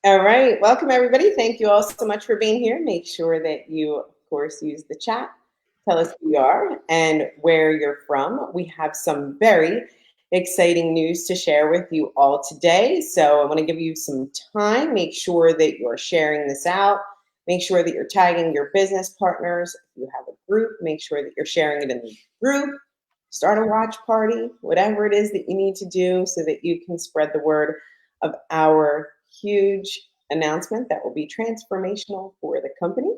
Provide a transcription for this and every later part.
All right. Welcome, everybody. Thank you all so much for being here. Make sure that you, of course, use the chat. Tell us who you are and where you're from. We have some very exciting news to share with you all today. So I want to give you some time. Make sure that you're sharing this out. Make sure that you're tagging your business partners. If you have a group, make sure that you're sharing it in the group. Start a watch party, whatever it is that you need to do so that you can spread the word of our huge announcement that will be transformational for the company,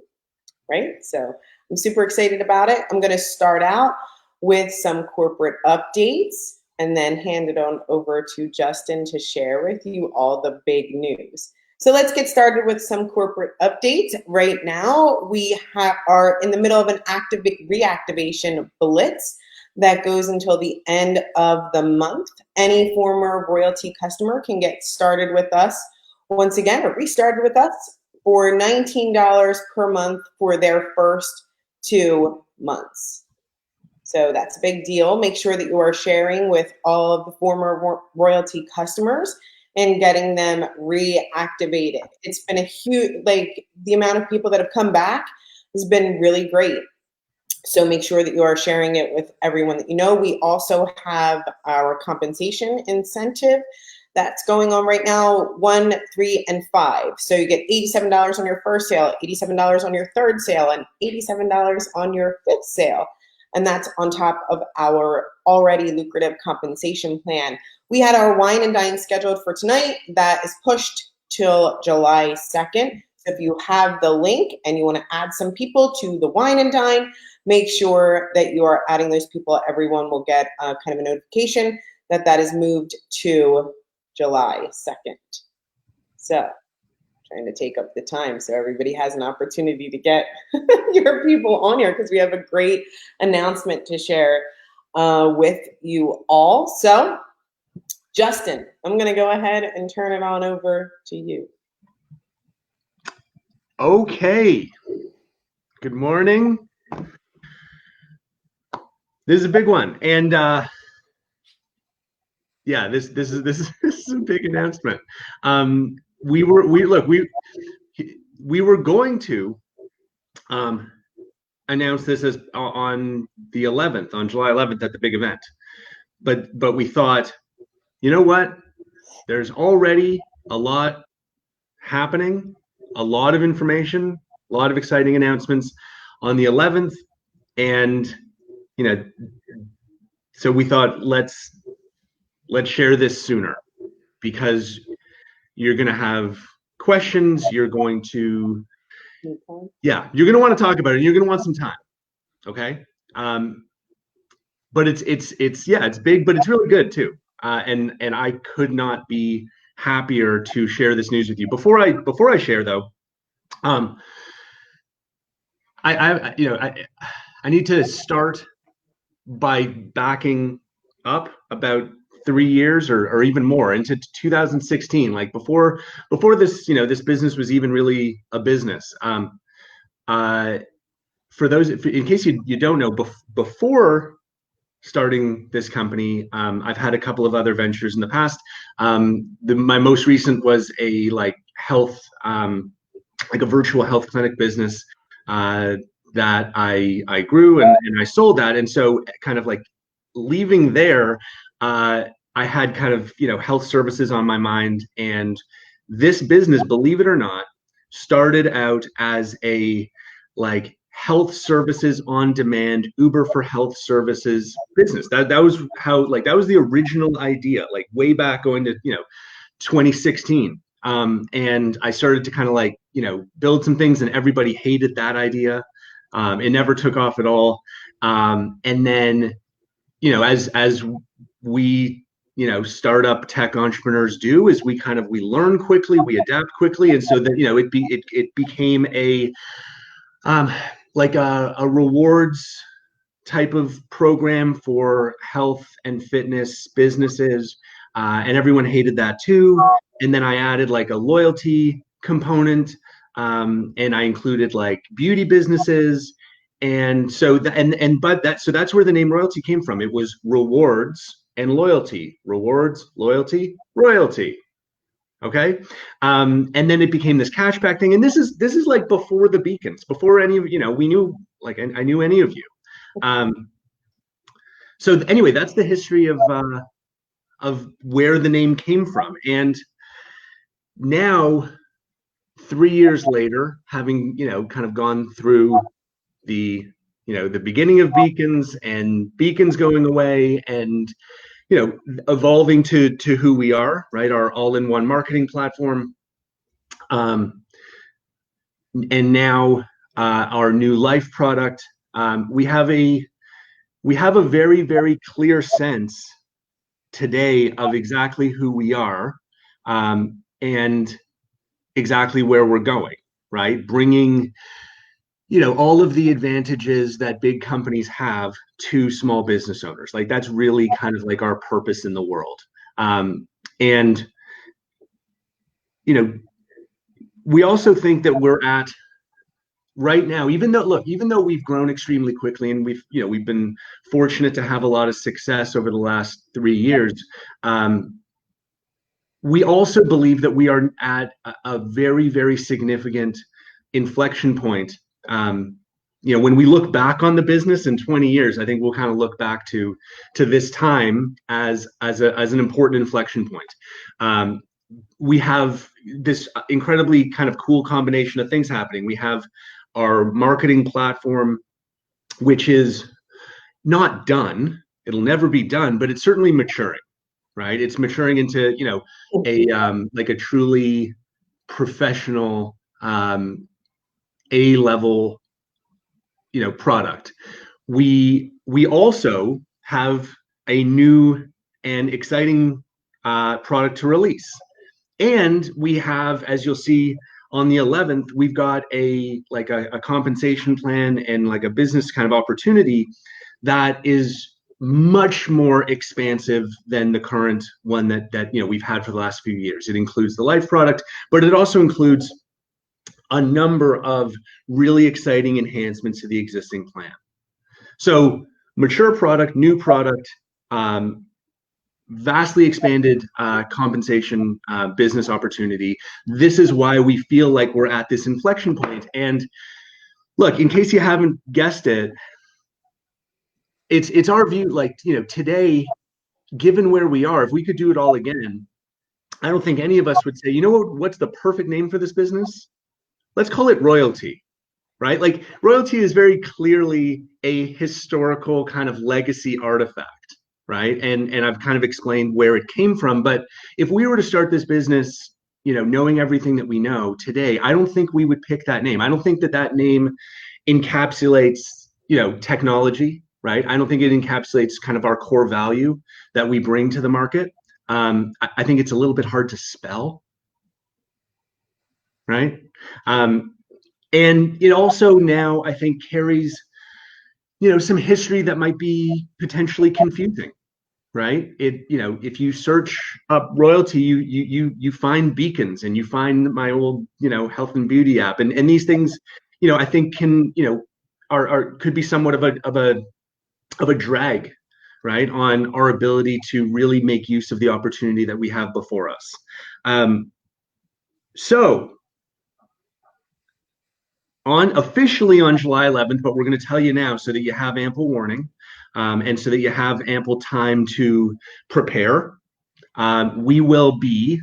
right? So I'm super excited about it. I'm going to start out with some corporate updates and then hand it on over to Justin to share with you all the big news. So let's get started with some corporate updates. Right now, we are in the middle of an reactivation blitz that goes until the end of the month. Any former royalty customer can get started with us once again, or restarted with us for $19 per month for their first 2 months. So that's a big deal. Make sure that you are sharing with all of the former royalty customers and getting them reactivated. It's been a huge, the amount of people that have come back has been really great. So make sure that you are sharing it with everyone that you know. We also have our compensation incentive that's going on right now, 1, 3, and 5. So you get $87 on your first sale, $87 on your third sale, and $87 on your fifth sale. And that's on top of our already lucrative compensation plan. We had our wine and dine scheduled for tonight. That is pushed till July 2nd. So if you have the link and you want to add some people to the wine and dine, make sure that you are adding those people. Everyone will get kind of a notification that that is moved to July 2nd. So trying to take up the time so everybody has an opportunity to get your people on here because we have a great announcement to share with you all. So Justin, I'm going to go ahead and turn it on over to you. Okay. Good morning. This is a big one, and yeah, this is a big announcement. We were going to announce this as on the 11th, on July 11th at the big event, but we thought, you know what? There's already a lot happening, a lot of information, a lot of exciting announcements on the 11th, and so we thought let's share this sooner, because you're going to have questions, you're going to want to talk about it, you're going to want some time. Okay. But it's big, but it's really good too. And I could not be happier to share this news with you. Before I share though, I need to start by backing up about 3 years or even more into 2016, like before this, this business was even really a business. For those, in case you don't know, before starting this company, I've had a couple of other ventures in the past. My most recent was a health, like a virtual health clinic business that I grew and I sold that. And so kind of like leaving there, I had kind of, health services on my mind. And this business, believe it or not, started out as a health services on demand, Uber for health services business. That was how, that was the original idea, way back going to, 2016. And I started to kind of build some things, and everybody hated that idea. It never took off at all. And then, as we, startup tech entrepreneurs do, is we learn quickly, we adapt quickly. And so that, it became a rewards type of program for health and fitness businesses. And everyone hated that too. And then I added a loyalty component, and I included beauty businesses. And so so that's where the name royalty came from. It was rewards and loyalty, rewards, loyalty, royalty. Okay. And then it became this cashback thing. And this is like before the beacons, before any of, we knew, like, I knew any of you. Um, so anyway, that's the history of where the name came from. And now, 3 years later, having, kind of gone through the, the beginning of beacons and beacons going away and, evolving to who we are, right? Our all-in-one marketing platform. And now our new life product, we have a very, very clear sense today of exactly who we are, and exactly where we're going, right? Bringing, all of the advantages that big companies have to small business owners. Like, that's really kind of like our purpose in the world. And, we also think that we're at right now, even though we've grown extremely quickly and we've been fortunate to have a lot of success over the last 3 years, we also believe that we are at a very, very significant inflection point. When we look back on the business in 20 years, I think we'll kind of look back to this time as an important inflection point. We have this incredibly kind of cool combination of things happening. We have our marketing platform, which is not done. It'll never be done, but it's certainly maturing, right? It's maturing into, a like a truly professional, A-level, product. We also have a new and exciting product to release. And we have, as you'll see on the 11th, we've got a compensation plan and like a business kind of opportunity that is much more expansive than the current one that we've had for the last few years. It includes the life product, but it also includes a number of really exciting enhancements to the existing plan. So mature product, new product, vastly expanded compensation business opportunity. This is why we feel like we're at this inflection point. And look, in case you haven't guessed it, it's our view, like, today, given where we are, if we could do it all again, I don't think any of us would say, what's the perfect name for this business? Let's call it royalty, right? Like, royalty is very clearly a historical kind of legacy artifact, right? And I've kind of explained where it came from. But if we were to start this business, knowing everything that we know today, I don't think we would pick that name. I don't think that name encapsulates, technology, right? I don't think it encapsulates kind of our core value that we bring to the market. I think it's a little bit hard to spell, right? And it also now, I think, carries, some history that might be potentially confusing, right? If you search up royalty, you find beacons and you find my old, health and beauty app, and these things, I think can, could be somewhat of a drag, right, on our ability to really make use of the opportunity that we have before us. So officially on July 11th, but we're going to tell you now so that you have ample warning, and so that you have ample time to prepare. We will be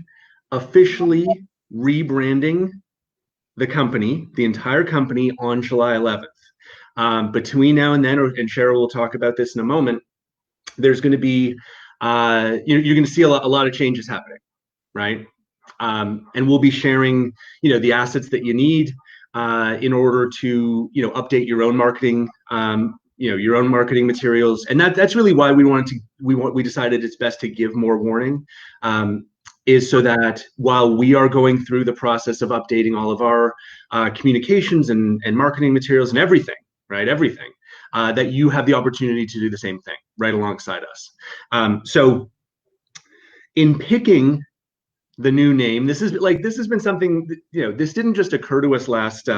officially rebranding the entire company on July 11th. Between now and then, and Cheryl will talk about this in a moment, there's going to be, you're going to see a lot of changes happening, right? And we'll be sharing, the assets that you need in order to, update your own marketing, your own marketing materials. And that's really why we decided it's best to give more warning, is so that while we are going through the process of updating all of our communications and marketing materials and everything, right, that you have the opportunity to do the same thing right alongside us. So in picking the new name, this has been something, this didn't just occur to us last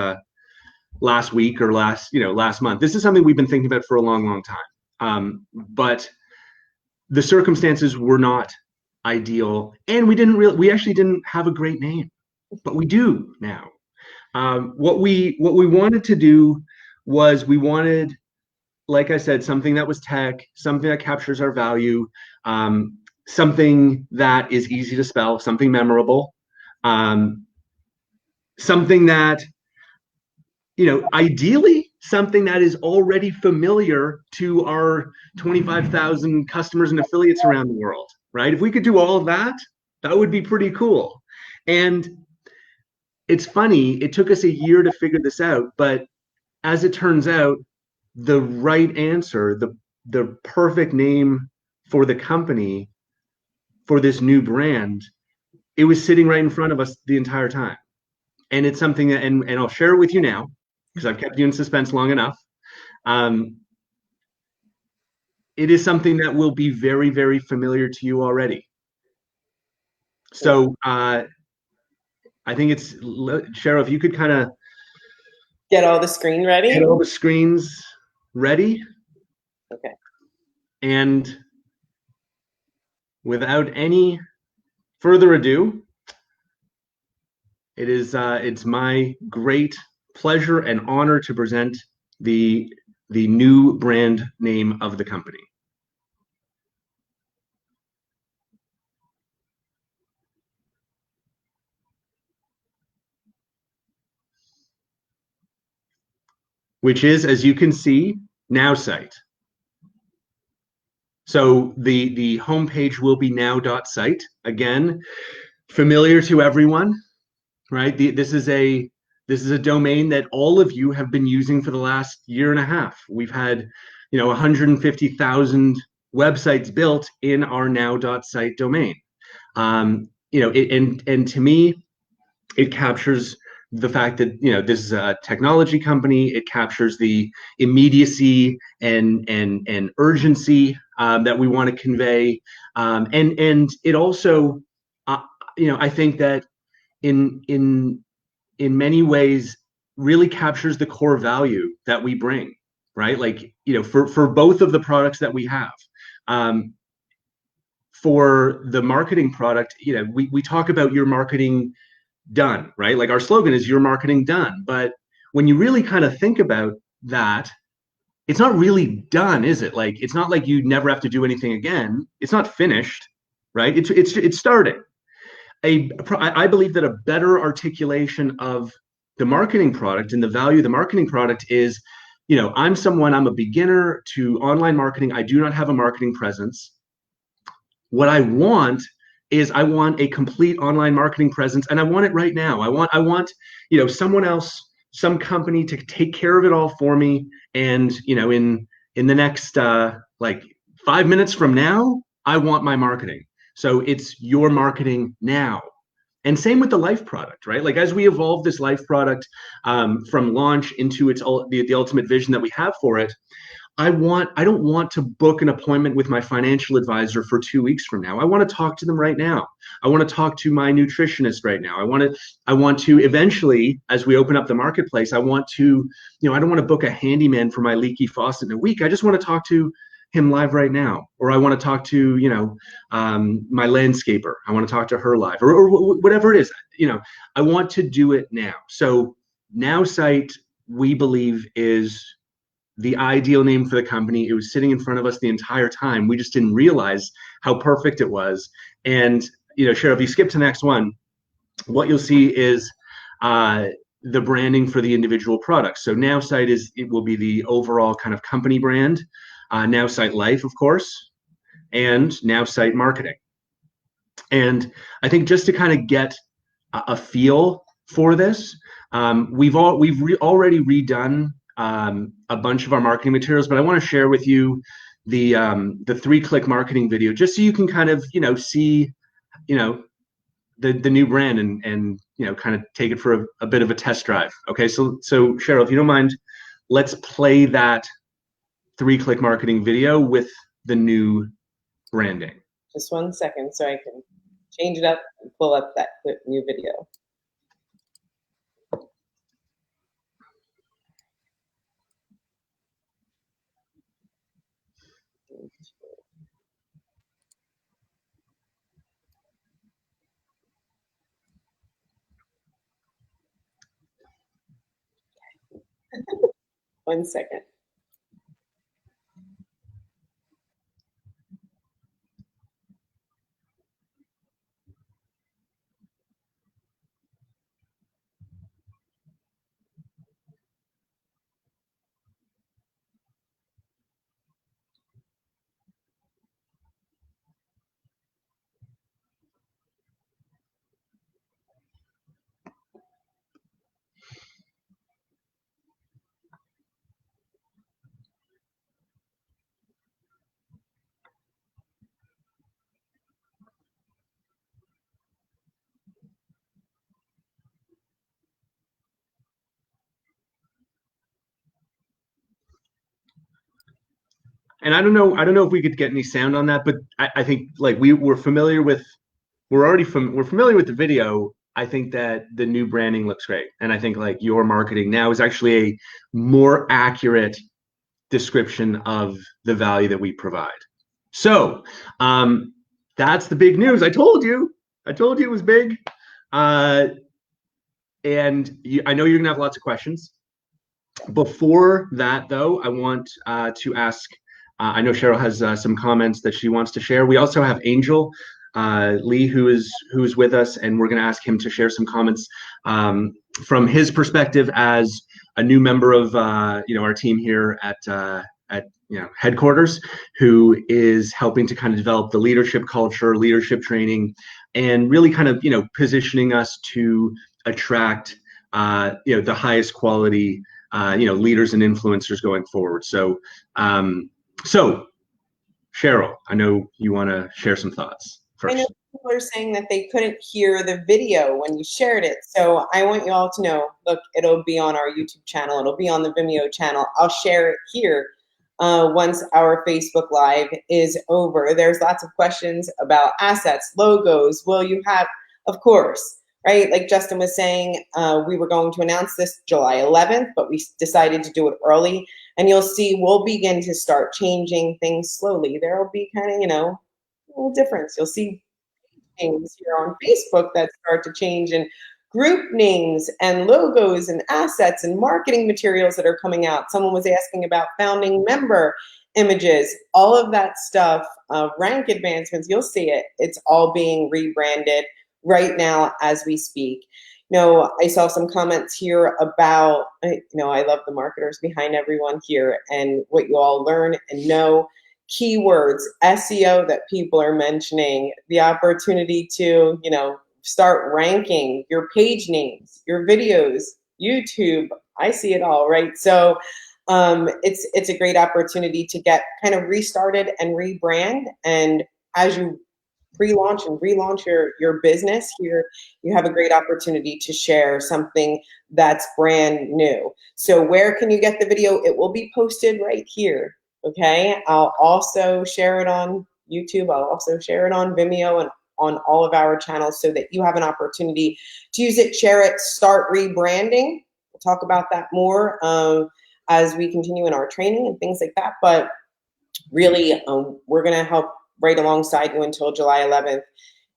week or last month. This is something we've been thinking about for a long time. But the circumstances were not ideal, and we actually didn't have a great name, but we do now. What we wanted to do was we wanted, like I said, something that was tech, something that captures our value, something that is easy to spell, something memorable, um, something that, ideally something that is already familiar to our 25,000 customers and affiliates around the world, right? If we could do all of that, that would be pretty cool. And it's funny, it took us a year to figure this out, but as it turns out, the right answer, the perfect name for the company, for this new brand, it was sitting right in front of us the entire time. And it's something that, and I'll share it with you now because I've kept you in suspense long enough. Um, it is something that will be very, very familiar to you already. So I think it's, Cheryl, if you could kind of Get all the screen ready. get all the screens ready. Okay. And without any further ado, it's my great pleasure and honor to present the new brand name of the company. Which is, as you can see, Nowsite. So the homepage will be now.site. Again, familiar to everyone, right? This is a domain that all of you have been using for the last year and a half. We've had, 150,000 websites built in our now.site domain. And to me, it captures the fact that this is a technology company. It captures the immediacy and urgency that we want to convey, and it also, I think that in many ways really captures the core value that we bring, right? Like, for both of the products that we have. For the marketing product, we talk about your marketing done, right? Like our slogan is your marketing done. But when you really kind of think about that, it's not really done, is it? Like, it's not like you never have to do anything again. It's not finished, right? It's starting. I believe that a better articulation of the marketing product and the value of the marketing product is, I'm a beginner to online marketing. I do not have a marketing presence. What I want a complete online marketing presence, and I want it right now. I want someone else, some company to take care of it all for me. And in the next like 5 minutes from now, I want my marketing. So it's your marketing now. And same with the life product, right? Like as we evolve this life product from launch into the ultimate vision that we have for it, I don't want to book an appointment with my financial advisor for 2 weeks from now. I want to talk to them right now. I want to talk to my nutritionist right now. I want to eventually, as we open up the marketplace, I want to, I don't want to book a handyman for my leaky faucet in a week. I just want to talk to him live right now. Or I want to talk to, my landscaper. I want to talk to her live, or whatever it is. I want to do it now. So Nowsite, we believe, is the ideal name for the company. It was sitting in front of us the entire time. We just didn't realize how perfect it was. And, Cheryl, if you skip to the next one, what you'll see is the branding for the individual products. So Nowsite it will be the overall kind of company brand, Nowsite Life, of course, and Nowsite Marketing. And I think just to kind of get a feel for this, we've already redone a bunch of our marketing materials, but I want to share with you the 3-click marketing video, just so you can kind of see the new brand and kind of take it for a bit of a test drive. Okay, so Cheryl, if you don't mind, let's play that 3-click marketing video with the new branding. Just 1 second so I can change it up and pull up that new video. One second. And I don't know if we could get any sound on that, but I think like we're familiar with the video. I think that the new branding looks great. And I think like your marketing now is actually a more accurate description of the value that we provide. So that's the big news. I told you it was big. Uh, I know you're gonna have lots of questions. Before that, though, I want to ask. I know Cheryl has some comments that she wants to share. We also have Angel Lee, who's with us, and we're going to ask him to share some comments from his perspective as a new member of our team here at headquarters, who is helping to kind of develop the leadership culture, leadership training, and really kind of positioning us to attract the highest quality leaders and influencers going forward. So Cheryl, I know you want to share some thoughts I know first. people are saying that they couldn't hear the video when you shared it. So I want you all to know, look, it'll be on our YouTube channel. It'll be on the Vimeo channel. I'll share it here once our Facebook Live is over. There's lots of questions about assets, logos. Will you have, of course, right? Like Justin was saying, we were going to announce this July 11th, but we decided to do it early. And you'll see we'll begin to start changing things slowly. There will be kind of, a little difference. You'll see things here on Facebook that start to change, and group names and logos and assets and marketing materials that are coming out. Someone was asking about founding member images, all of that stuff, rank advancements. You'll see it. It's all being rebranded right now as we speak. I saw some comments here about, I love the marketers behind everyone here and what you all learn and know. Keywords, SEO that people are mentioning, the opportunity to, start ranking your page names, your videos, YouTube. I see it all, right? So it's a great opportunity to get kind of restarted and rebrand. And as you pre-launch and relaunch your business here, you have a great opportunity to share something that's brand new. So where can you get the video? It will be posted right here. Okay, I'll also share it on YouTube. I'll also share it on Vimeo and on all of our channels so that you have an opportunity to use it, share it, start rebranding. We'll talk about that more as we continue in our training and things like that. But really, we're going to help right alongside you until July 11th.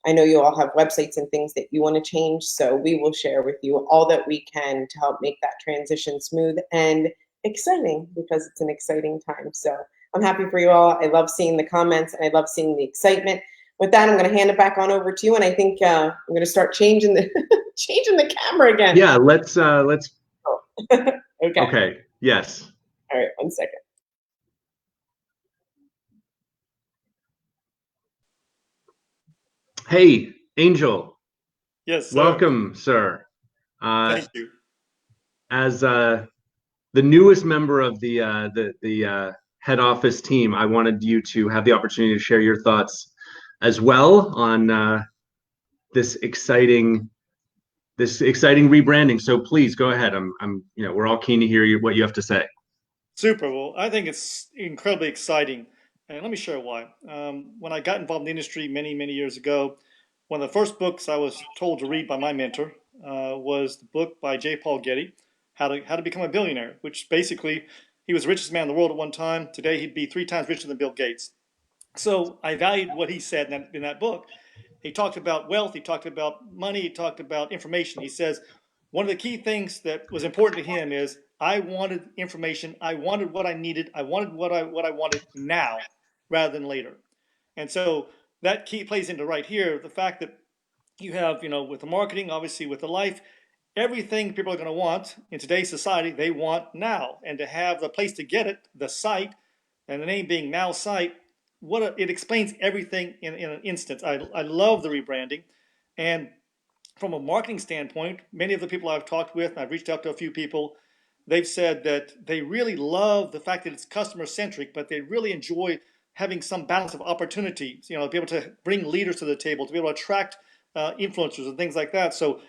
I know you all have websites and things that you want to change, so we will share with you all that we can to help make that transition smooth and exciting, because it's an exciting time. So I'm happy for you all. I love seeing the comments and I love seeing the excitement. With that, I'm going to hand it back on over to you, and I think I'm going to start changing the changing the camera again. Yeah, let's Oh. Okay. okay. Yes. All right, one second. Hey, Angel. Yes, sir. Welcome, sir. Thank you. As the newest member of the head office team, I wanted you to have the opportunity to share your thoughts as well on this exciting rebranding. So please go ahead. We're all keen to hear what you have to say. Super. Well, I think it's incredibly exciting. And let me share why. When I got involved in the industry many, many years ago, one of the first books I was told to read by my mentor was the book by J. Paul Getty, How to Become a Billionaire, which basically, he was the richest man in the world at one time. Today, he'd be 3 times richer than Bill Gates. So I valued what he said in that book. He talked about wealth, he talked about money, he talked about information. He says one of the key things that was important to him is I wanted information. I wanted what I needed. I wanted what I wanted now rather than later. And so that key plays into right here, the fact that you have, with the marketing, obviously with the life, everything people are going to want in today's society, they want now. And to have the place to get it, the site, and the name being Nowsite, it explains everything in an instant. I love the rebranding. And from a marketing standpoint, many of the people I've talked with, and I've reached out to a few people, they've said that they really love the fact that it's customer centric, but they really enjoy having some balance of opportunities, to be able to bring leaders to the table, to be able to attract influencers and things like that. So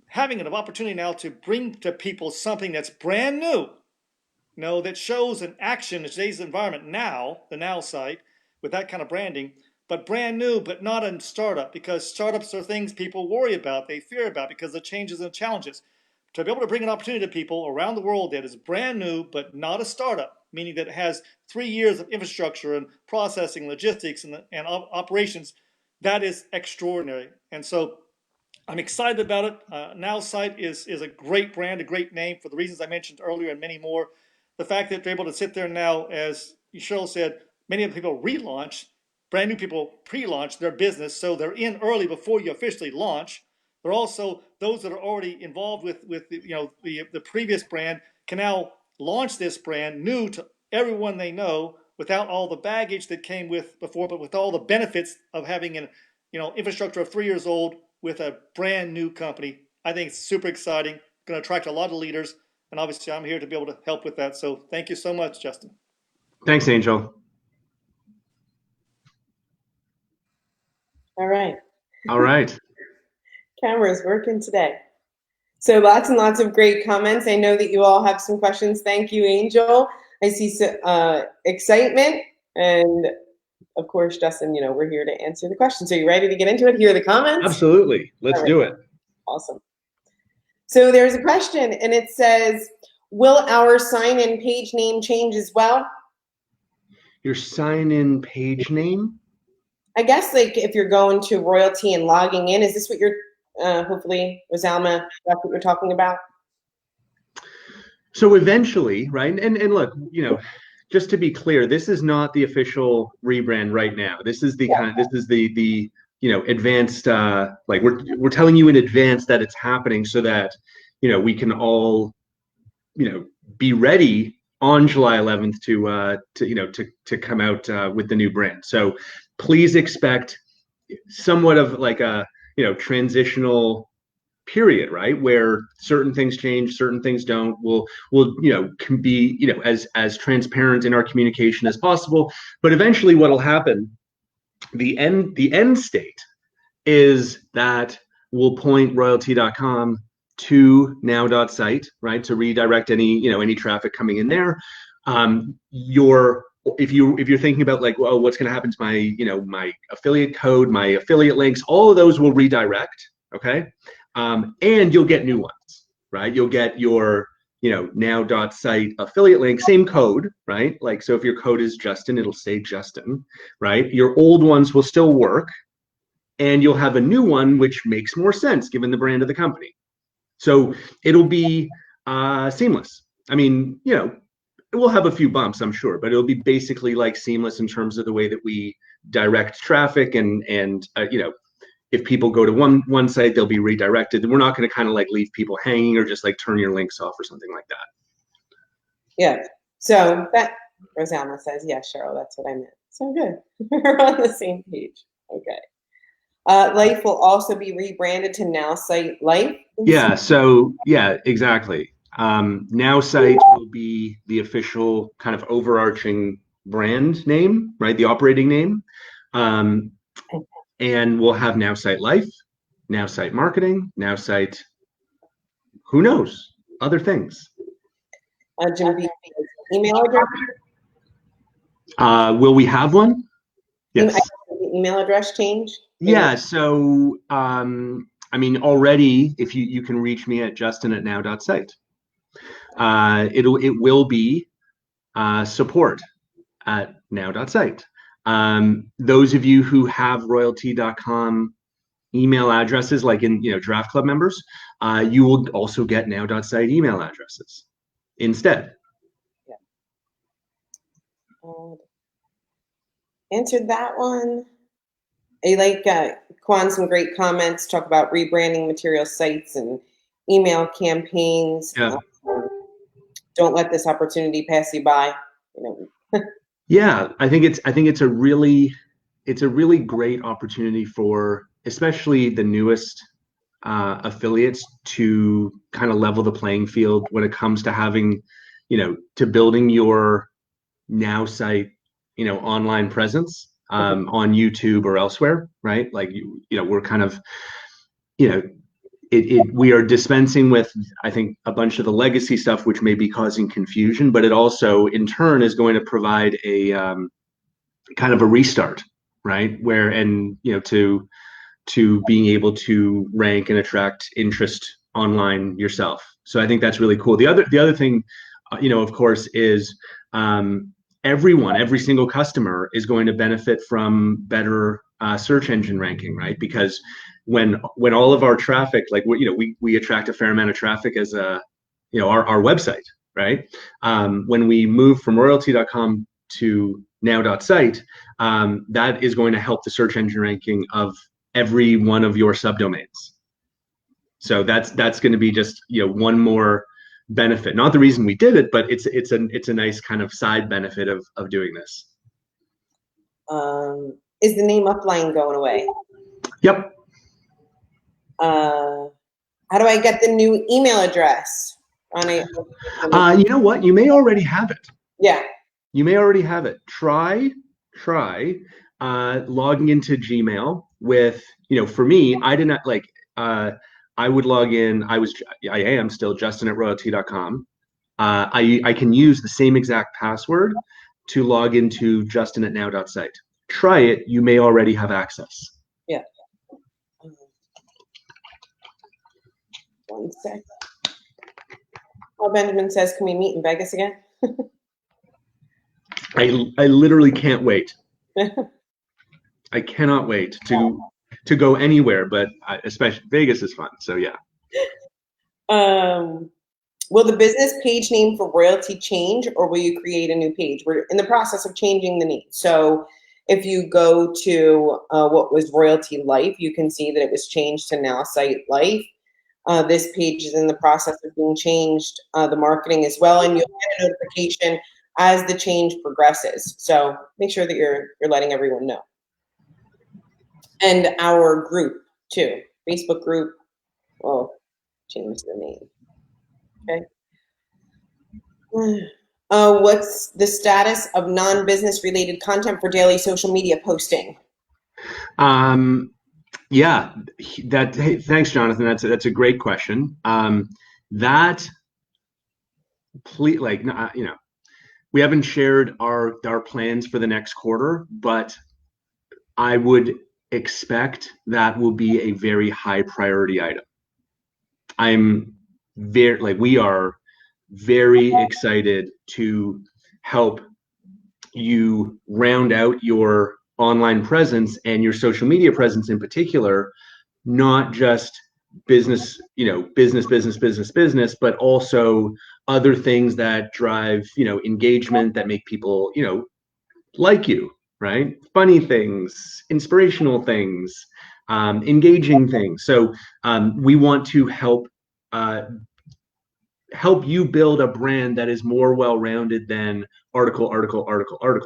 having an opportunity now to bring to people something that's brand new, that shows an action in today's environment now, the Now site, with that kind of branding, but brand new, but not a startup, because startups are things people worry about, they fear about because of changes and challenges. To be able to bring an opportunity to people around the world that is brand new, but not a startup, meaning that it has 3 years of infrastructure and processing, logistics, and operations, that is extraordinary. And so I'm excited about it. Nowsite is a great brand, a great name for the reasons I mentioned earlier and many more. The fact that they're able to sit there now, as Cheryl said, many of the people relaunch, brand new people pre-launch their business, so they're in early before you officially launch. They're also those that are already involved with the previous brand can now launch this brand new to everyone they know without all the baggage that came with before, but with all the benefits of having an infrastructure of 3 years old with a brand new company. I think it's super exciting, going to attract a lot of leaders, and obviously I'm here to be able to help with that. So thank you so much, Justin. Thanks, Angel. All right. All right. Camera's working today. So lots and lots of great comments. I know that you all have some questions. Thank you, Angel. I see excitement. And of course, Justin, we're here to answer the questions. Are you ready to get into it? Here are the comments? Absolutely. Let's do it. Awesome. So there's a question, and it says, will our sign-in page name change as well? Your sign-in page name? I guess like if you're going to royalty and logging in, is this what you're, hopefully, Rosalma, that's what you're talking about? So eventually, right? And look, just to be clear, this is not the official rebrand right now. This is the advanced, like we're telling you in advance that it's happening so that, we can all, be ready on July 11th to come out with the new brand. So please expect somewhat of like a, transitional period, right, where certain things change, certain things don't. We'll can be as transparent in our communication as possible. But eventually, what'll happen, the end state is that we'll point royalty.com to now.site, right, to redirect any traffic coming in there. If you're thinking about like, well, what's going to happen to my my affiliate code, my affiliate links, all of those will redirect. Okay. And you'll get new ones, right? You'll get your, now.site affiliate link, same code, right? Like, so if your code is Justin, it'll say Justin, right? Your old ones will still work, and you'll have a new one, which makes more sense given the brand of the company. So it'll be seamless. I mean, we'll have a few bumps, I'm sure, but it'll be basically like seamless in terms of the way that we direct traffic and if people go to one site, they'll be redirected. We're not going to kind of like leave people hanging or just like turn your links off or something like that. Yeah. So that Rosalma says, yeah, Cheryl, that's what I meant. So good. We're on the same page. Okay. Life will also be rebranded to Nowsite Life. Yeah. So yeah, exactly. Nowsite will be the official kind of overarching brand name, right? The operating name. And we'll have Nowsite Life, Nowsite Marketing, Nowsite, who knows, other things. Jim, email address? Will we have one? Yes. The email address changed? Yeah. So, I mean, already, if you can reach me at justin@now.site. It will be support@now.site. Those of you who have royalty.com email addresses, like in Draft Club members, you will also get now.site email addresses. instead. Yeah. Answered that one. I like Quan, some great comments, talk about rebranding material sites and email campaigns. Yeah. Don't let this opportunity pass you by. You know. Yeah, I think it's a really great opportunity for especially the newest affiliates to kind of level the playing field when it comes to having, to building your Nowsite, online presence on YouTube or elsewhere, right? Like we're kind of, you know, we are dispensing with, I think, a bunch of the legacy stuff, which may be causing confusion, but it also in turn is going to provide a kind of a restart, right? Where and to being able to rank and attract interest online yourself. So I think that's really cool. The other thing, of course, is every single customer is going to benefit from better search engine ranking, right? Because when all of our traffic, like we attract a fair amount of traffic as our website, right? When we move from royalty.com to now.site, that is going to help the search engine ranking of every one of your subdomains. So that's going to be just one more benefit. Not the reason we did it, but it's a nice kind of side benefit of doing this. Is the name Upline going away? Yep. How do I get the new email address? You know what? You may already have it. Yeah. You may already have it. Try logging into Gmail with, for me, I did not like, I would log in. I am still justin@royalty.com. I can use the same exact password to log into justin@now.site. Try it. You may already have access. Yeah. One sec. Oh, Benjamin says, can we meet in Vegas again? I literally can't wait. I cannot wait to go anywhere, but especially Vegas is fun. So yeah. Will the business page name for Royalty change, or will you create a new page? We're in the process of changing the name. So if you go to what was Royalty Life, you can see that it was changed to Nowsite Life. This page is in the process of being changed, the marketing as well, and you'll get a notification as the change progresses. So make sure that you're letting everyone know. And our group too, Facebook group, will change the name. Okay. What's the status of non-business related content for daily social media posting? Yeah, hey, thanks, Jonathan. That's a great question. We haven't shared our plans for the next quarter, but I would expect that will be a very high priority item. We are very excited to help you round out your online presence and your social media presence in particular, not just business, business, but also other things that drive, engagement, that make people, like you, right? Funny things, inspirational things, engaging things. So we want to help you build a brand that is more well-rounded than article.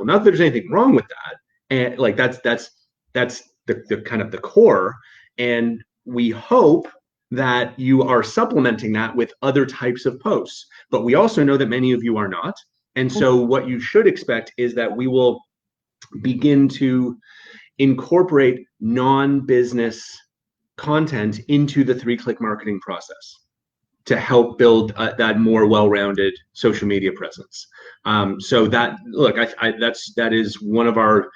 Not that there's anything wrong with that, and like that's the kind of the core. And we hope that you are supplementing that with other types of posts. But we also know that many of you are not. And so what you should expect is that we will begin to incorporate non-business content into the 3-click marketing process to help build that more well-rounded social media presence. So that that is one of our,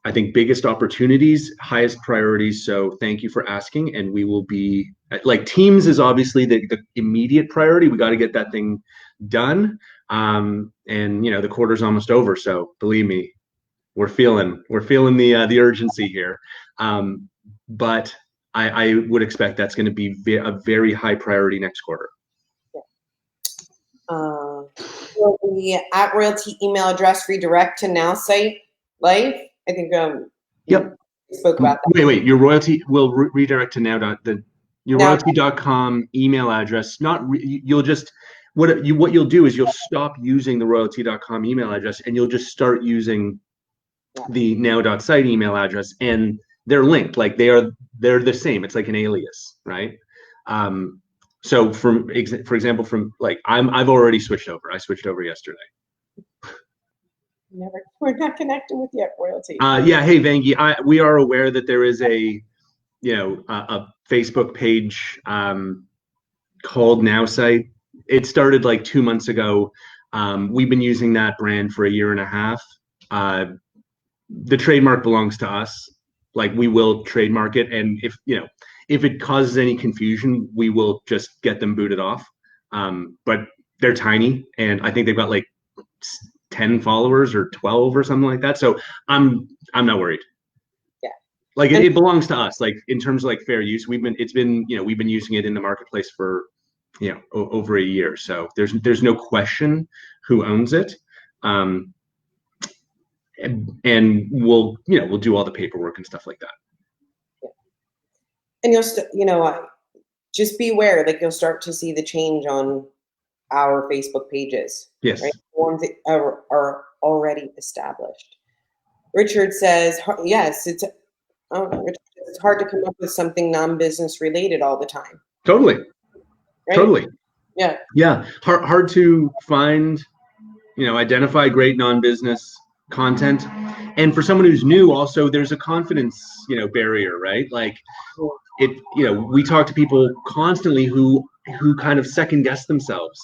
I think, biggest opportunities, highest priorities. So thank you for asking, and we will be like, Teams is obviously the immediate priority. We got to get that thing done, and the quarter's almost over. So believe me, we're feeling the urgency here. But I would expect that's going to be a very high priority next quarter. Will the @royalty email address redirect to Nowsite Life? I think Yep. we spoke about that. Wait. Your royalty will redirect to your Now, royalty.com email address. You'll just what you'll do is you'll stop using the royalty.com email address and you'll just start using the now.site email address, and they're linked. Like they're the same. It's like an alias, right? So for example, from like I've already switched over. I switched over yesterday. we're not connected with yet royalty. Yeah. Hey, Vangi, we are aware that there is a Facebook page called Nowsite. It started like 2 months ago. We've been using that brand for a year and a half. The trademark belongs to us. Like we will trademark it, and if it causes any confusion, we will just get them booted off. But they're tiny, and I think they've got like 10 followers or 12 or something like that. So I'm not worried. Yeah. Like it belongs to us. Like in terms of like fair use, we've been using it in the marketplace for over a year. So there's no question who owns it. And we'll do all the paperwork and stuff like that. Yeah. And you'll just be aware, like you'll start to see the change on our Facebook pages. Yes. Right? The ones that are already established. Richard says, yes, it's hard to come up with something non-business related all the time. Totally. Right? Totally. Yeah. Yeah. Hard to find, identify great non-business content. And for someone who's new, also there's a confidence, barrier, right? Like we talk to people constantly who kind of second guess themselves.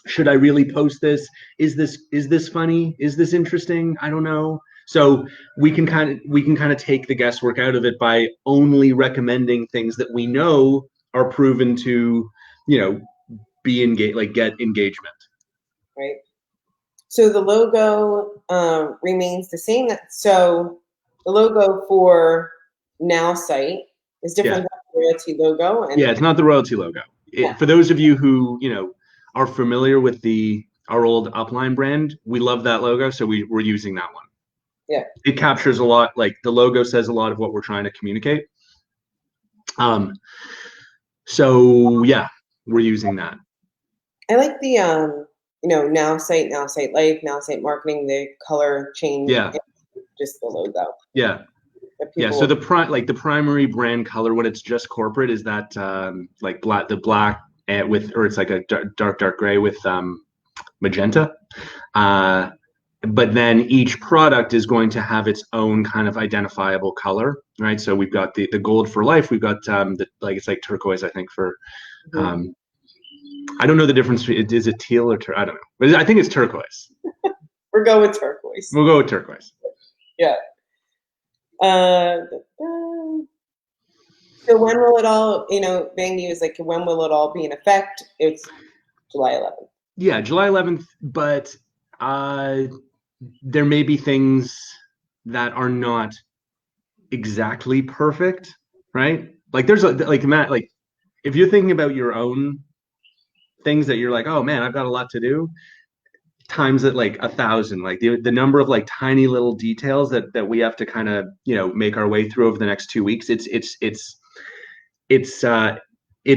Should I really post this? Is this funny? Is this interesting? I don't know. So we can kind of take the guesswork out of it by only recommending things that we know are proven to, be engaged, like get engagement. Right. So the logo remains the same. So the logo for Nowsite is different than the royalty logo. And it's not the royalty logo. For those of you who are familiar with our old Upline brand, we love that logo, so we're using that one. Yeah, it captures a lot. Like the logo says a lot of what we're trying to communicate. So yeah, we're using that. I like the Nowsite Life, Nowsite Marketing, the color change. Yeah, just the logo. Yeah. Yeah, so the primary brand color when it's just corporate is that like black it's like a dark gray with magenta. But then each product is going to have its own kind of identifiable color, right? So we've got the gold for life. We've got it's like turquoise, I think, for I don't know the difference. Is it teal or I don't know, but I think it's turquoise. We'll go with turquoise. We'll go with turquoise. Yeah. So when will it all, Bangy was like, when will it all be in effect? It's July 11th. Yeah, July 11th, but there may be things that are not exactly perfect, right? Like there's Matt, like if you're thinking about your own things that you're like, oh man, I've got a lot to do, times it like 1,000, like the number of like tiny little details that we have to kind of make our way through over the next 2 weeks. It's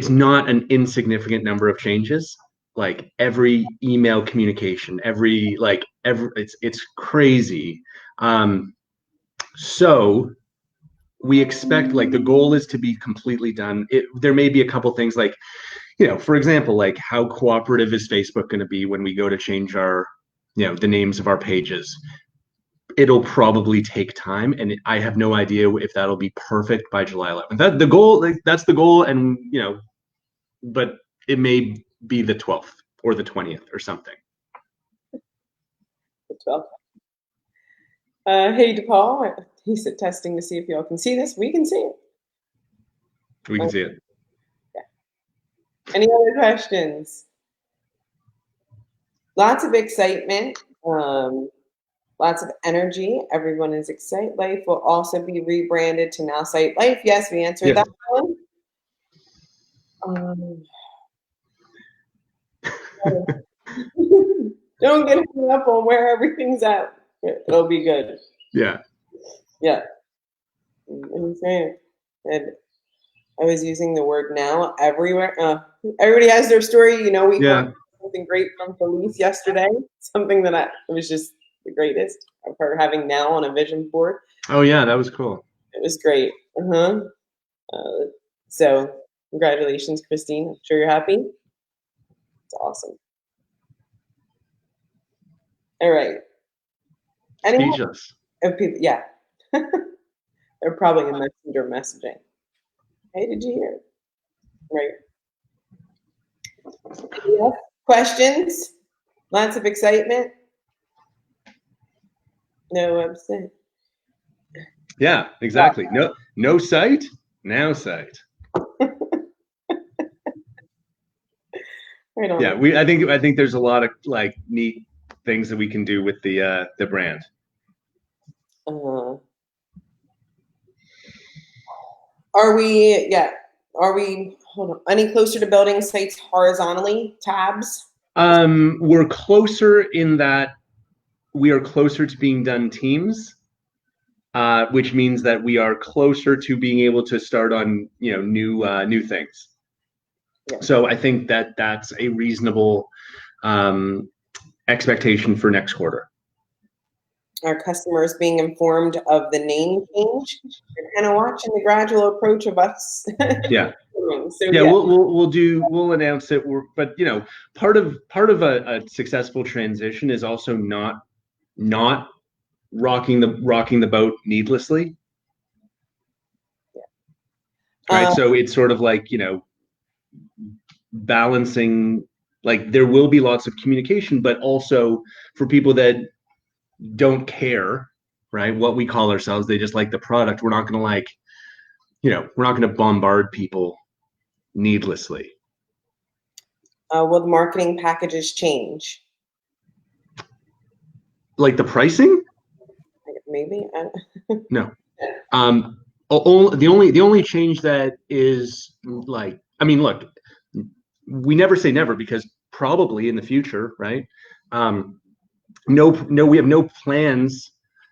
not an insignificant number of changes. Like every email communication, every it's crazy. So we expect, like, the goal is to be completely done. There may be a couple things like, for example, like how cooperative is Facebook going to be when we go to change our, the names of our pages? It'll probably take time, and I have no idea if that'll be perfect by July 11th. That's the goal, and but it may be the 12th or the 20th or something. The 12th. Hey, DePaul, he said testing to see if y'all can see this. We can see it. We can see it. Yeah. Any other questions? Lots of excitement. Lots of energy. Everyone is excited. Life will also be rebranded to Nowsite Life. Yes, we answered that one. Don't get hung up on where everything's at. It'll be good. Yeah. Yeah. I'm saying. And I was using the word now everywhere. Everybody has their story. We heard something great from Felice yesterday. Something that it was just the greatest of her having now on a vision board. Oh yeah, that was cool. It was great. So congratulations, Christine. I'm sure you're happy. It's awesome. All right. Speechless. People, yeah. They're probably in Messenger messaging. Hey, did you hear? Right. Yeah. Questions? Lots of excitement? No website? Yeah, exactly. No site, now site. Right on. Yeah, I think there's a lot of like neat things that we can do with the brand. Are we hold on, any closer to building sites horizontally, tabs? We're closer in that we are closer to being done teams, which means that we are closer to being able to start on new things. Yeah. So I think that that's a reasonable expectation for next quarter. Our customers being informed of the name change. They're kind of watching the gradual approach of us. Yeah. So, yeah, we'll announce it. But part of a successful transition is also not rocking the boat needlessly. Yeah. Right. So it's sort of like balancing. Like there will be lots of communication, but also for people that don't care, right, what we call ourselves, they just like the product. We're not going to bombard people needlessly. Will the marketing packages change? Like the pricing? Maybe. No. The only change that is like, I mean, look, we never say never because probably in the future, right? No, we have no plans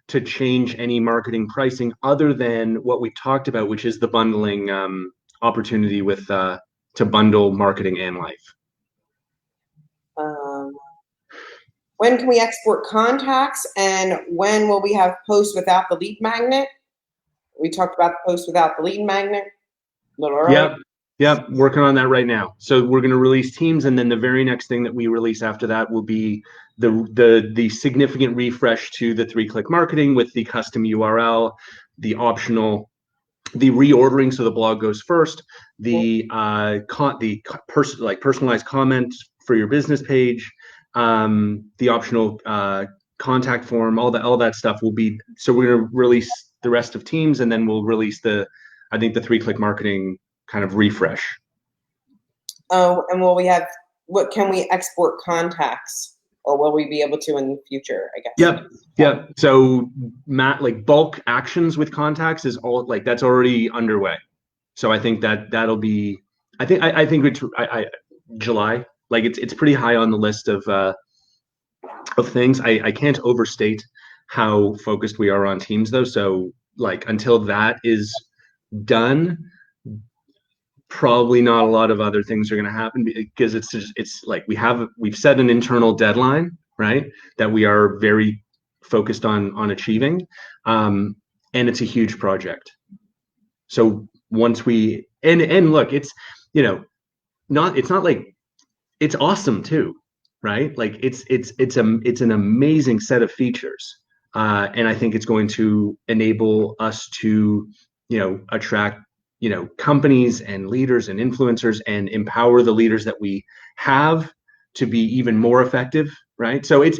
to change any marketing pricing other than what we talked about, which is the bundling opportunity with to bundle marketing and life. When can we export contacts, and when will we have posts without the lead magnet? We talked about the post without the lead magnet a little earlier. Yep, working on that right now. So we're going to release teams, and then the very next thing that we release after that will be the significant refresh to the 3-click marketing with the custom URL, the optional, the reordering so the blog goes first, the personalized comments for your business page, the optional contact form, all that stuff will be. So we're going to release the rest of teams, and then we'll release the 3-click marketing kind of refresh. Oh, and what can we export contacts, or will we be able to in the future, I guess? Yep. So Matt, like bulk actions with contacts is all like that's already underway. So I think that'll be, I think it's July, like it's pretty high on the list of things. I can't overstate how focused we are on teams though. So like until that is done, probably not a lot of other things are going to happen because it's like we've set an internal deadline, right, that we are very focused on achieving, and it's a huge project. So once we and look, it's not like it's awesome too, right? Like it's an amazing set of features, and I think it's going to enable us to attract companies and leaders and influencers and empower the leaders that we have to be even more effective, right? So it's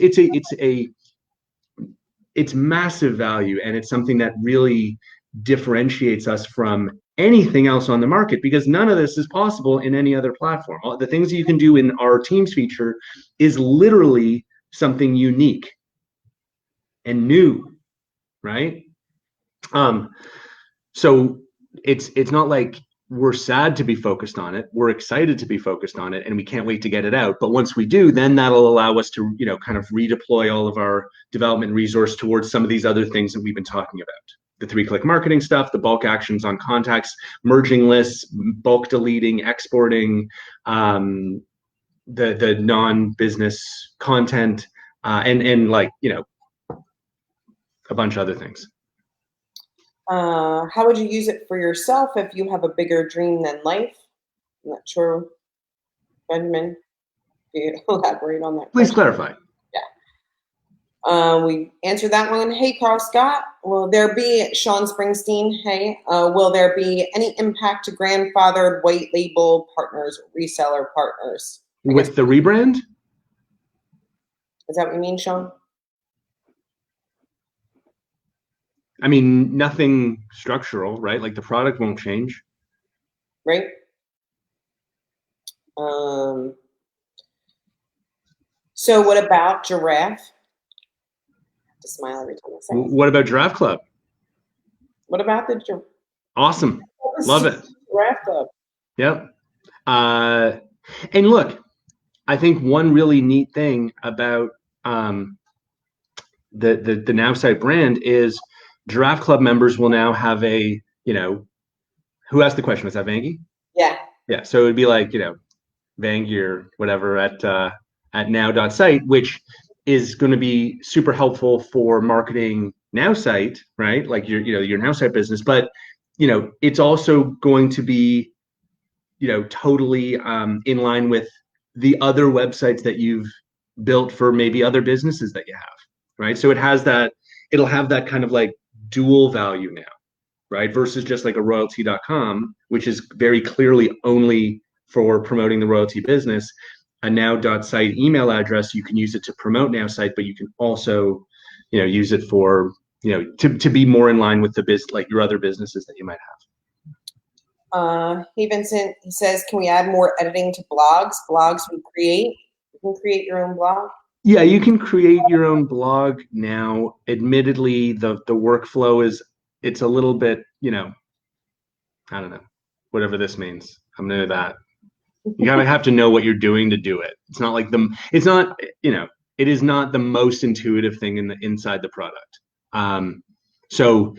massive value, and it's something that really differentiates us from anything else on the market because none of this is possible in any other platform. All the things that you can do in our Teams feature is literally something unique and new, right? So it's not like we're sad to be focused on it. We're excited to be focused on it, and we can't wait to get it out. But once we do, then that'll allow us to, kind of redeploy all of our development resource towards some of these other things that we've been talking about. The 3-click marketing stuff, the bulk actions on contacts, merging lists, bulk deleting, exporting, the non-business content, and like, a bunch of other things. How would you use it for yourself if you have a bigger dream than life? I'm not sure, Benjamin. Do you elaborate on that? Please clarify. Yeah. We answered that one. Hey, Carl Scott. Will there be, Sean Springsteen, hey, will there be any impact to grandfathered white label partners, reseller partners? With the rebrand? Is that what you mean, Sean? I mean, nothing structural, right? Like the product won't change. Right. So what about Giraffe? I have to smile every time I say it. What about Giraffe Club? What about the Giraffe? Awesome. Love it. Giraffe Club. Yep. And look, I think one really neat thing about the Nowsite brand is Giraffe Club members will now have a, who asked the question? Was that Vangie? Yeah. Yeah. So it would be like, Vangie or whatever at now.site, which is going to be super helpful for marketing Nowsite, right? Like your Nowsite business, but it's also going to be, totally in line with the other websites that you've built for maybe other businesses that you have, right? So it'll have that kind of like dual value now, right? Versus just like a royalty.com, which is very clearly only for promoting the royalty business. A now.site email address, you can use it to promote Nowsite, but you can also, use it for, to be more in line with the like your other businesses that you might have. Hey, Vincent, he says, can we add more editing to blogs? Blogs we create? You can create your own blog? Yeah, you can create your own blog now. Admittedly, the workflow it's a little bit, I don't know, whatever this means. I'm new to that. You gotta have to know what you're doing to do it. It's not like it is not the most intuitive thing inside the product. So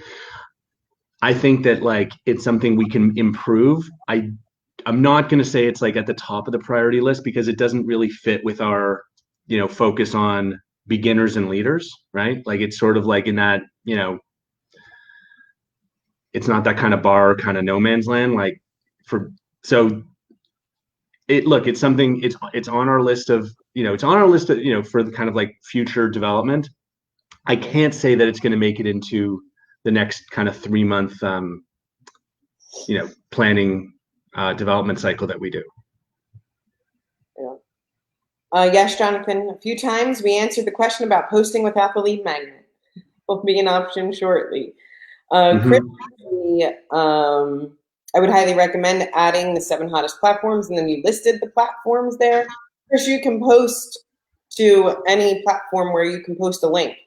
I think that like it's something we can improve. I'm not going to say it's like at the top of the priority list because it doesn't really fit with our, focus on beginners and leaders, right? Like it's sort of like in that, it's not that kind of bar, kind of no man's land. Like it's something, it's on our list of, for the kind of like future development. I can't say that it's going to make it into the next kind of 3-month, planning development cycle that we do. Yeah. Yes, Jonathan, a few times we answered the question about posting without the lead magnet. Will be an option shortly. Chris, I would highly recommend adding the 7 hottest platforms, and then you listed the platforms there. Chris, you can post to any platform where you can post a link.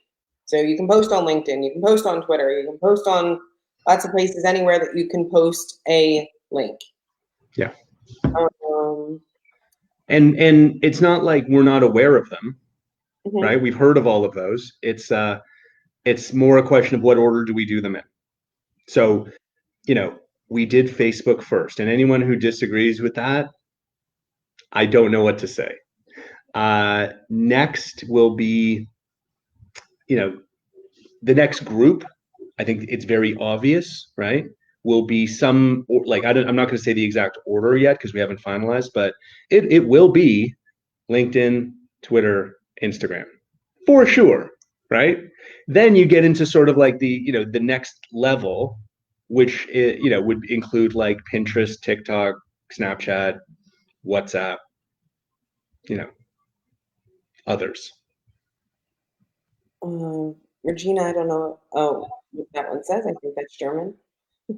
So you can post on LinkedIn, you can post on Twitter, you can post on lots of places, anywhere that you can post a link. Yeah. And it's not like we're not aware of them, right? We've heard of all of those. It's more a question of what order do we do them in. So, we did Facebook first, and anyone who disagrees with that, I don't know what to say. Next will be, the next group, I think it's very obvious, right? Will be some, like, I'm not going to say the exact order yet because we haven't finalized, but it will be LinkedIn, Twitter, Instagram, for sure, right? Then you get into sort of like the, the next level, which, would include like Pinterest, TikTok, Snapchat, WhatsApp, others. Regina, I don't know. Oh, what that one says. I think that's German.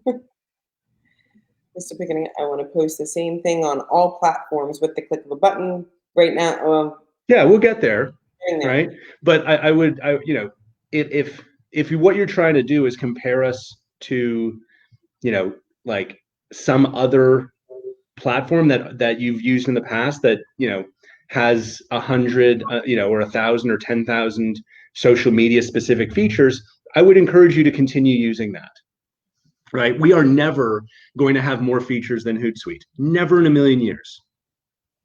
Mr. Picketing, I want to post the same thing on all platforms with the click of a button right now. Yeah, we'll get there, right? But I would, if what you're trying to do is compare us to, like some other platform that you've used in the past that, you know, has 100, you know, or 1,000 or 10,000 social media specific features, I would encourage you to continue using that. Right? We are never going to have more features than Hootsuite. Never in a million years.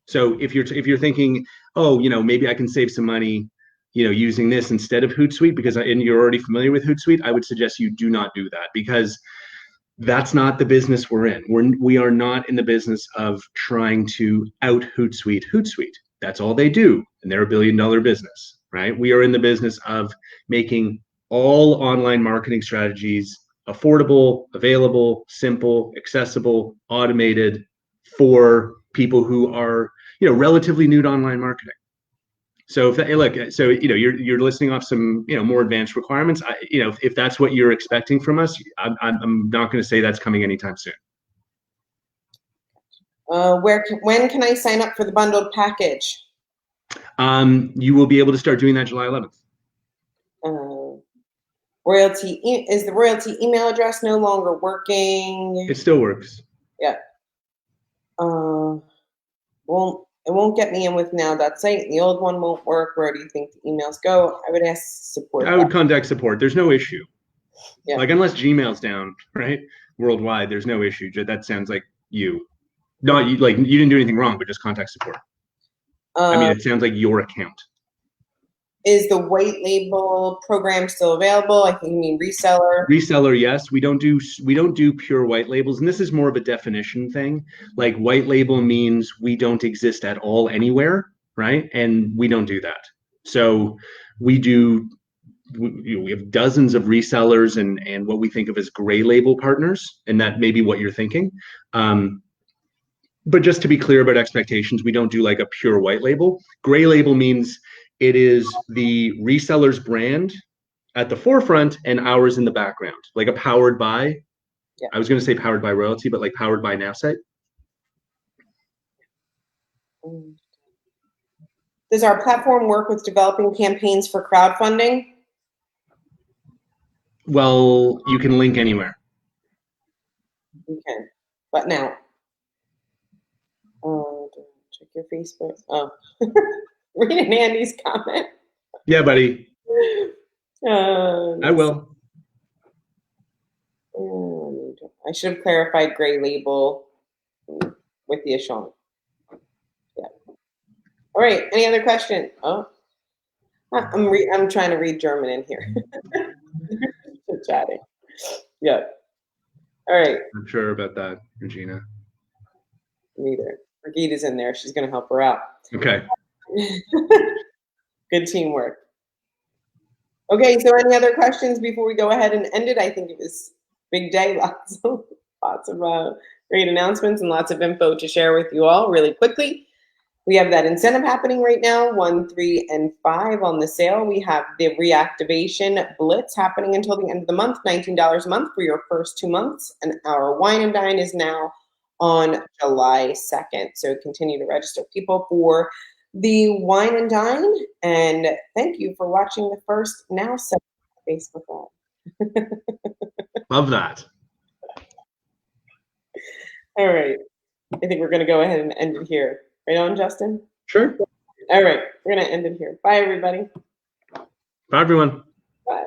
So if you're thinking, oh, you know, maybe I can save some money, you know, using this instead of Hootsuite and you're already familiar with Hootsuite, I would suggest you do not do that, because that's not the business we're in. We are not in the business of trying to out Hootsuite. That's all they do, and they're $1 billion business, right? We are in the business of making all online marketing strategies affordable, available, simple, accessible, automated for people who are, you know, relatively new to online marketing. So if that, look, so you know, you're listing off some, you know, more advanced requirements. You know, if that's what you're expecting from us, I'm not going to say that's coming anytime soon. When can I sign up for the bundled package? You will be able to start doing that July 11th. Is the royalty email address no longer working? It still works. Yeah. It won't get me in with Now.site. The old one won't work. Where do you think the emails go? I would ask support. I would contact support. There's no issue. Yeah. Like, unless Gmail's down, right? Worldwide, there's no issue. That sounds like you. Not you, like you didn't do anything wrong, but just contact support. I mean, it sounds like your account. Is the white label program still available? I think you mean reseller. Reseller, yes. We don't do pure white labels, and this is more of a definition thing. Like, white label means we don't exist at all anywhere, right? And we don't do that. So we have dozens of resellers and what we think of as gray label partners, and that may be what you're thinking. But just to be clear about expectations, we don't do like a pure white label. Gray label means it is the reseller's brand at the forefront and ours in the background, like a powered by. Yeah. I was going to say powered by royalty, but like powered by Nowsite. Does our platform work with developing campaigns for crowdfunding? Well, you can link anywhere. Okay, but now, check your Facebook. Oh, reading Andy's comment. Yeah, buddy. I will. I should have clarified gray label with the Ashon. Yeah. All right. Any other question? Oh, I'm trying to read German in here. Chatting. Yeah. All right. I'm sure about that, Regina. Neither. Brigitte's in there. She's going to help her out. Okay. Good teamwork. Okay, so any other questions before we go ahead and end it? I think it was a big day, lots of great announcements and lots of info to share with you all really quickly. We have that incentive happening right now, 1, 3, and 5 on the sale. We have the reactivation blitz happening until the end of the month, $19 a month for your first 2 months. And our wine and dine is now on July 2nd. So continue to register people for the wine and dine. And thank you for watching the first Nowsite Facebook Live. Love that. All right. I think we're going to go ahead and end it here. Right on, Justin? Sure. All right. We're going to end it here. Bye, everybody. Bye, everyone. Bye.